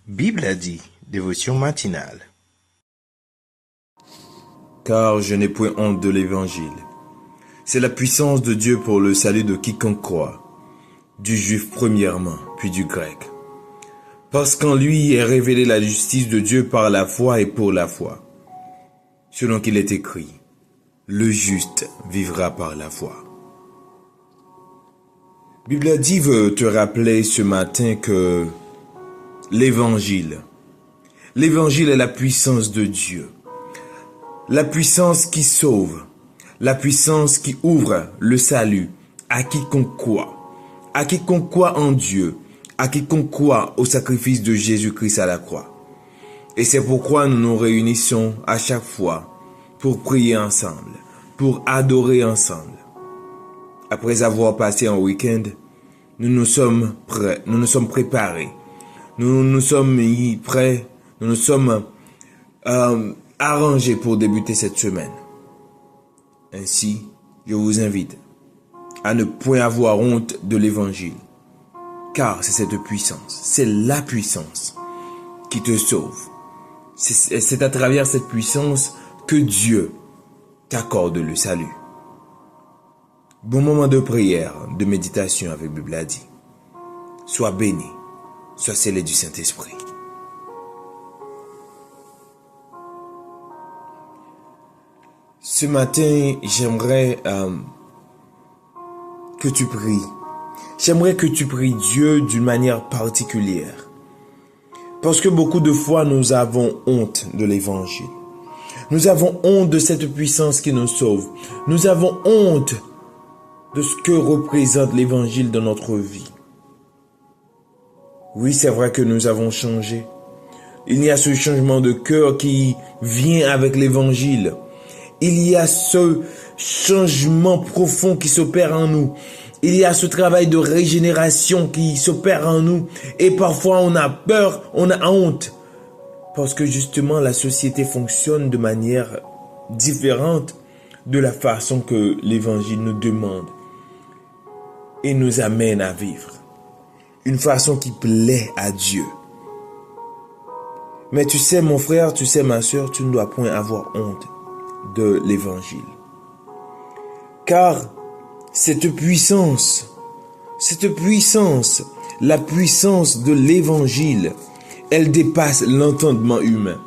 Bible a dit, dévotion matinale. Car je n'ai point honte de l'Évangile. C'est la puissance de Dieu pour le salut de quiconque croit, du juif premièrement, puis du grec. Parce qu'en lui est révélée la justice de Dieu par la foi et pour la foi. Selon qu'il est écrit, le juste vivra par la foi. Bible a dit veut te rappeler ce matin que l'Évangile est la puissance de Dieu. La puissance qui sauve, la puissance qui ouvre le salut à quiconque croit en Dieu, à quiconque croit au sacrifice de Jésus-Christ à la croix. Et c'est pourquoi nous nous réunissons à chaque fois pour prier ensemble, pour adorer ensemble. Après avoir passé un week-end, nous nous sommes prêts, nous nous sommes préparés, nous sommes prêts, nous nous sommes arrangés pour débuter cette semaine. Ainsi, je vous invite à ne point avoir honte de l'Évangile, car c'est cette puissance, c'est la puissance qui te sauve. C'est à travers cette puissance que Dieu t'accorde le salut. Bon moment de prière, de méditation avec Bible a dit. Sois béni, sois scellé du Saint-Esprit. Ce matin, j'aimerais que tu pries. J'aimerais que tu pries Dieu d'une manière particulière. Parce que beaucoup de fois, nous avons honte de l'Évangile. Nous avons honte de cette puissance qui nous sauve. Nous avons honte de ce que représente l'Évangile dans notre vie. Oui, c'est vrai que nous avons changé. Il y a ce changement de cœur qui vient avec l'Évangile. Il y a ce changement profond qui s'opère en nous. Il y a ce travail de régénération qui s'opère en nous. Et parfois on a peur, on a honte. Parce que justement la société fonctionne de manière différente de la façon que l'Évangile nous demande et nous amène à vivre. Une façon qui plaît à Dieu. Mais tu sais mon frère, tu sais ma soeur, tu ne dois point avoir honte de l'Évangile. Car cette puissance, la puissance de l'Évangile, elle dépasse l'entendement humain.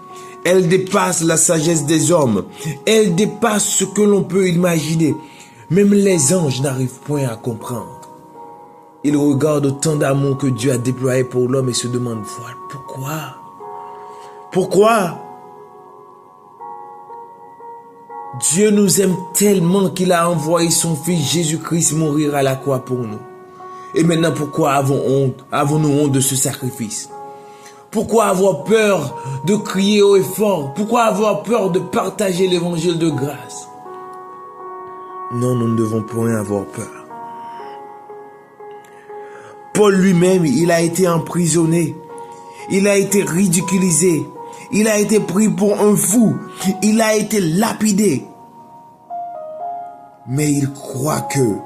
Elle dépasse la sagesse des hommes. Elle dépasse ce que l'on peut imaginer. Même les anges n'arrivent point à comprendre. Ils regardent autant d'amour que Dieu a déployé pour l'homme et se demandent, voilà, pourquoi? Pourquoi? Dieu nous aime tellement qu'il a envoyé son Fils Jésus-Christ mourir à la croix pour nous. Et maintenant, pourquoi avons-nous honte de ce sacrifice? Pourquoi avoir peur de crier haut et fort? Pourquoi avoir peur de partager l'évangile de grâce? Non, nous ne devons point avoir peur. Paul lui-même, il a été emprisonné. Il a été ridiculisé. Il a été pris pour un fou. Il a été lapidé. Mais il croit que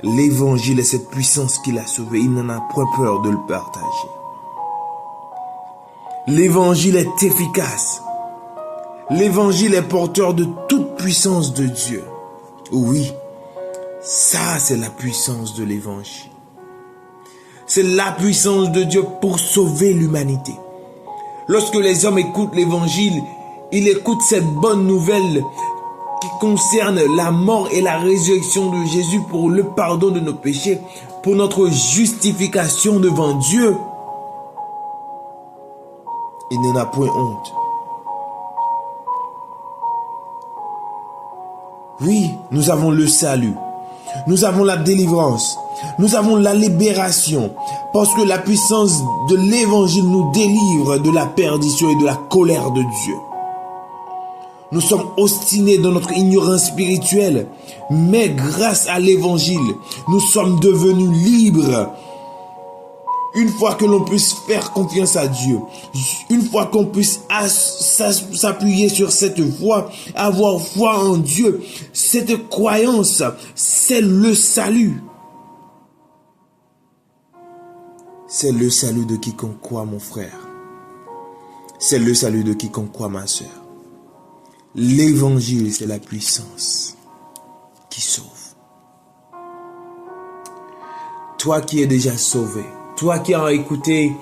l'évangile est cette puissance qui l'a sauvé. Il n'en a point peur de le partager. L'évangile est efficace. L'évangile est porteur de toute puissance de Dieu. Oui, ça c'est la puissance de l'évangile. C'est la puissance de Dieu pour sauver l'humanité. Lorsque les hommes écoutent l'évangile, ils écoutent cette bonne nouvelle qui concerne la mort et la résurrection de Jésus pour le pardon de nos péchés, pour notre justification devant Dieu. Il n'en a point honte. Oui, nous avons le salut. Nous avons la délivrance. Nous avons la libération. Parce que la puissance de l'évangile nous délivre de la perdition et de la colère de Dieu. Nous sommes obstinés dans notre ignorance spirituelle. Mais grâce à l'évangile, nous sommes devenus libres. Une fois que l'on puisse faire confiance à Dieu, une fois qu'on puisse s'appuyer sur cette foi, avoir foi en Dieu, cette croyance, c'est le salut. C'est le salut de quiconque croit, mon frère. c'est le salut de quiconque croit, ma sœur. L'évangile, c'est la puissance qui sauve. Toi qui es déjà sauvé, toi qui as écouté,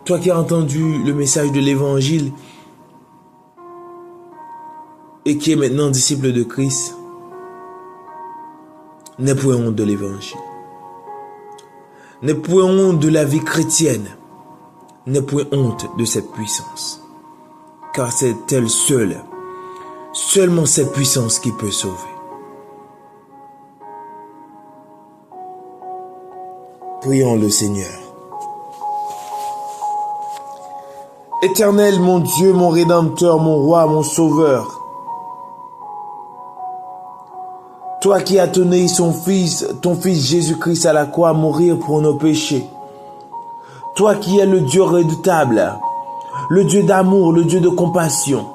toi qui as entendu le message de l'évangile et qui est maintenant disciple de Christ, n'aie point honte de l'évangile. N'aie point honte de la vie chrétienne. N'aie point honte de cette puissance. Car c'est elle seule, seulement cette puissance qui peut sauver. Prions le Seigneur. Éternel, mon Dieu, mon Rédempteur, mon Roi, mon Sauveur, toi qui as donné ton Fils Jésus-Christ à la croix à mourir pour nos péchés, toi qui es le Dieu redoutable, le Dieu d'amour, le Dieu de compassion,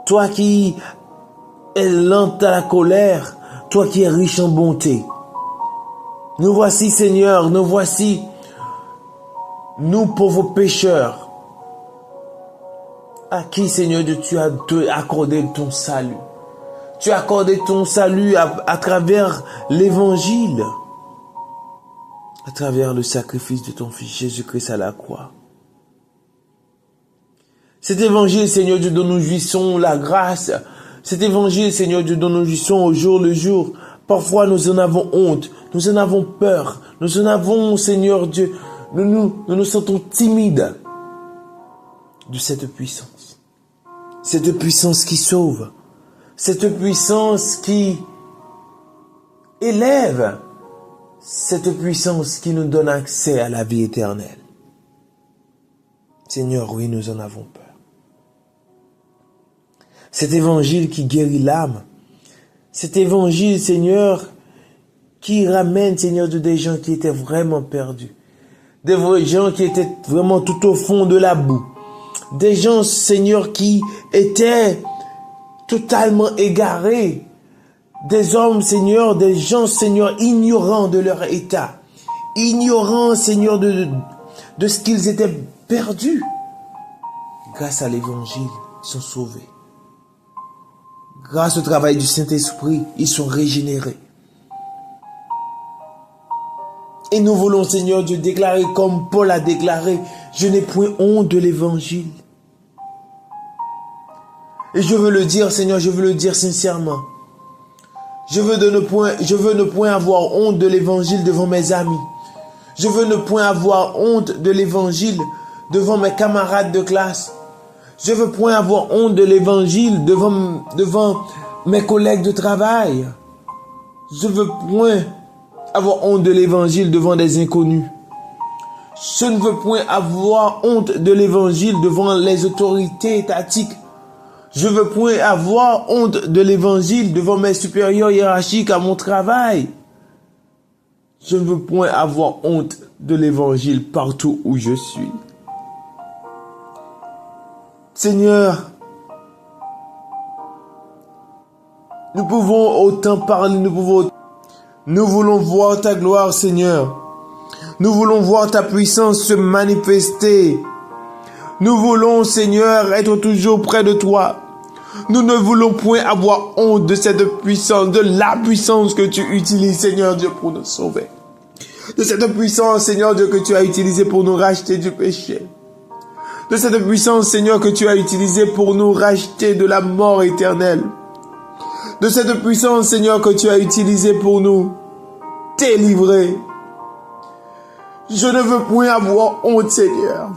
toi qui es lent à la colère, toi qui es riche en bonté, nous voici, Seigneur, nous voici, nous pauvres pécheurs, à qui, Seigneur Dieu, tu as accordé ton salut. Tu as accordé ton salut à travers l'évangile, à travers le sacrifice de ton Fils Jésus-Christ à la croix. Cet évangile, Seigneur Dieu, dont nous jouissons la grâce, cet évangile, Seigneur Dieu, dont nous jouissons au jour le jour, parfois nous en avons honte, nous en avons peur, nous en avons, Seigneur Dieu, nous nous sentons timides de cette puissance qui sauve, cette puissance qui élève, cette puissance qui nous donne accès à la vie éternelle. Seigneur, oui, nous en avons peur. Cet évangile qui guérit l'âme, cet évangile, Seigneur, qui ramène, Seigneur, des gens qui étaient vraiment perdus, des gens qui étaient vraiment tout au fond de la boue, des gens, Seigneur, qui étaient totalement égarés, des hommes, Seigneur, des gens, Seigneur, ignorants de leur état, ignorants, Seigneur, de ce qu'ils étaient perdus. Grâce à l'évangile, ils sont sauvés. Grâce au travail du Saint-Esprit, ils sont régénérés. Et nous voulons, Seigneur Dieu, déclarer comme Paul a déclaré, je n'ai point honte de l'évangile. Et je veux le dire, Seigneur, je veux le dire sincèrement. Je veux ne point avoir honte de l'évangile devant mes amis. Je veux ne point avoir honte de l'évangile devant mes camarades de classe. Je veux point avoir honte de l'évangile devant mes collègues de travail. Je veux point avoir honte de l'évangile devant des inconnus. Je ne veux point avoir honte de l'évangile devant les autorités étatiques. Je veux point avoir honte de l'évangile devant mes supérieurs hiérarchiques à mon travail. Je ne veux point avoir honte de l'évangile partout où je suis. Seigneur, nous pouvons autant parler, nous voulons voir ta gloire, Seigneur. Nous voulons voir ta puissance se manifester. Nous voulons, Seigneur, être toujours près de toi. Nous ne voulons point avoir honte de cette puissance, de la puissance que tu utilises, Seigneur Dieu, pour nous sauver. De cette puissance, Seigneur Dieu, que tu as utilisée pour nous racheter du péché. De cette puissance, Seigneur, que tu as utilisée pour nous racheter de la mort éternelle. De cette puissance, Seigneur, que tu as utilisée pour nous délivrer. Je ne veux point avoir honte, Seigneur.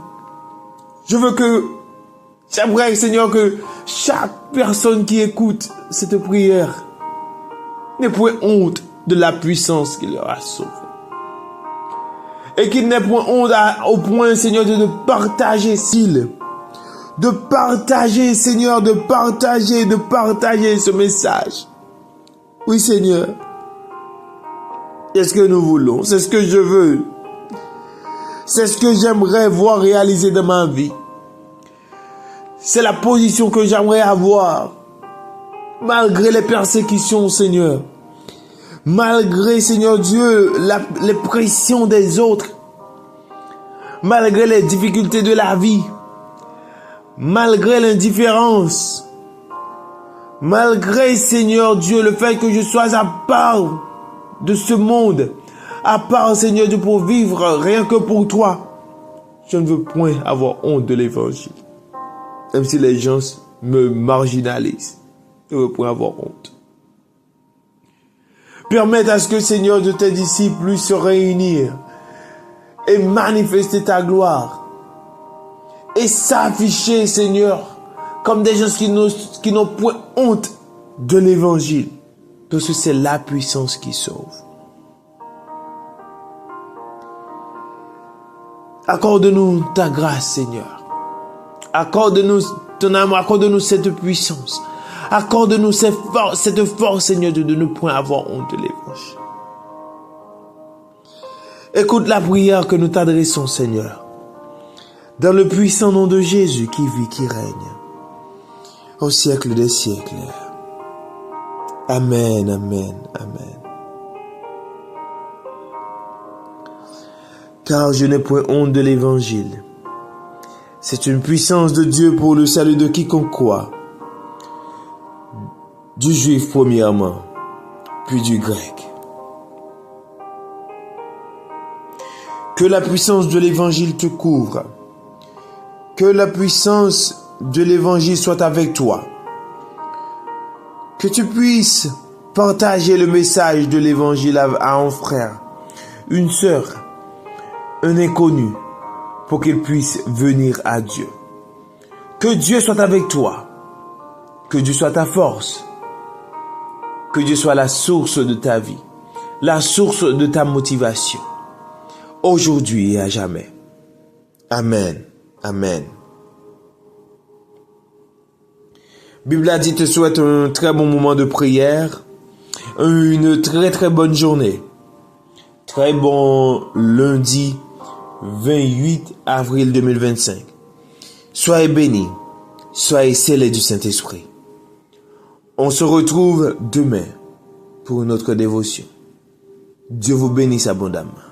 J'aimerais, Seigneur, que chaque personne qui écoute cette prière n'ait point honte de la puissance qui leur a sauvé. Et qu'il n'ait point honte au point, Seigneur, de partager, Seigneur, de partager ce message. Oui, Seigneur. C'est ce que nous voulons, c'est ce que je veux. C'est ce que j'aimerais voir réaliser dans ma vie. C'est la position que j'aimerais avoir. Malgré les persécutions, Seigneur. Malgré, Seigneur Dieu, les pressions des autres. Malgré les difficultés de la vie. malgré l'indifférence, malgré, Seigneur Dieu, le fait que je sois à part de ce monde, à part, Seigneur Dieu, pour vivre rien que pour toi, je ne veux point avoir honte de l'évangile. Même si les gens me marginalisent, je ne veux point avoir honte. Permette à ce que, Seigneur, de tes disciples puissent se réunir et manifester ta gloire et s'afficher, Seigneur, comme des gens qui n'ont point honte de l'évangile, parce que c'est la puissance qui sauve. Accorde-nous ta grâce, Seigneur. Accorde-nous ton amour, accorde-nous cette puissance. Accorde-nous cette force, Seigneur, de ne point avoir honte de l'évangile. Écoute la prière que nous t'adressons, Seigneur, dans le puissant nom de Jésus qui vit, qui règne, au siècle des siècles. Amen, amen, amen. Car je n'ai point honte de l'évangile. C'est une puissance de Dieu pour le salut de quiconque croit, du juif premièrement, puis du grec. Que la puissance de l'évangile te couvre. Que la puissance de l'évangile soit avec toi. Que tu puisses partager le message de l'évangile à un frère, une sœur, un inconnu, pour qu'il puisse venir à Dieu. Que Dieu soit avec toi. Que Dieu soit ta force. Que Dieu soit la source de ta vie, la source de ta motivation, aujourd'hui et à jamais. Amen. Amen. Bible a dit te souhaite un très bon moment de prière, une très très bonne journée. Très bon lundi 28 avril 2025. Soyez bénis, soyez scellés du Saint-Esprit. On se retrouve demain pour une autre dévotion. Dieu vous bénisse abondamment.